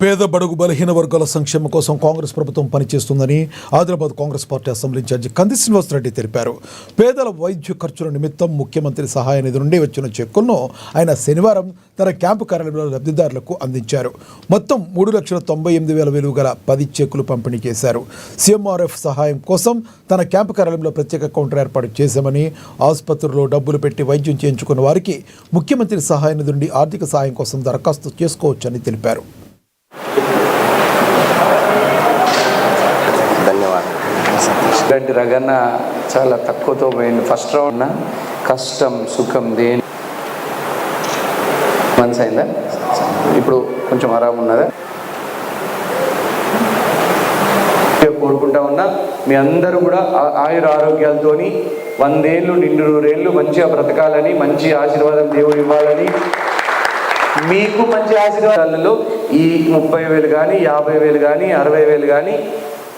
పేద బడుగు బలహీన వర్గాల సంక్షేమం కోసం కాంగ్రెస్ ప్రభుత్వం పనిచేస్తుందని Adilabad Congress party assembly in charge Kandi Srinivasa Reddy తెలిపారు. పేదల వైద్య ఖర్చుల నిమిత్తం ముఖ్యమంత్రి సహాయ నిధి నుండి వచ్చిన చెక్కులను ఆయన శనివారం తన క్యాంపు కార్యాలయంలో లబ్ధిదారులకు అందించారు. మొత్తం 3,98,000 విలువ గల 10 చెక్కులు పంపిణీ చేశారు. సీఎంఆర్ఎఫ్ సహాయం కోసం తన క్యాంపు కార్యాలయంలో ప్రత్యేక కౌంటర్ ఏర్పాటు చేశామని, ఆసుపత్రిలో డబ్బులు పెట్టి వైద్యం చేయించుకున్న వారికి ముఖ్యమంత్రి సహాయ నిధి నుండి ఆర్థిక సహాయం కోసం దరఖాస్తు చేసుకోవచ్చని తెలిపారు. ఇలాంటి రగన్న చాలా తక్కువతో పోయింది. ఫస్ట్ రౌండ్ కష్టం సుఖం దేని మంత్స్ అయిందా, ఇప్పుడు కొంచెం ఆరాం ఉన్నదా? కోరుకుంటా ఉన్నా మీ అందరూ కూడా ఆయుర ఆరోగ్యాలతోని 100 ఏళ్ళు నిండు 100 ఏళ్ళు మంచిగా బ్రతకాలని, మంచి ఆశీర్వాదం దేవుడు ఇవ్వాలని, మీకు మంచి ఆశీర్వాదాలలో ఈ 30,000 కానీ 50,000 కానీ 60,000 కానీ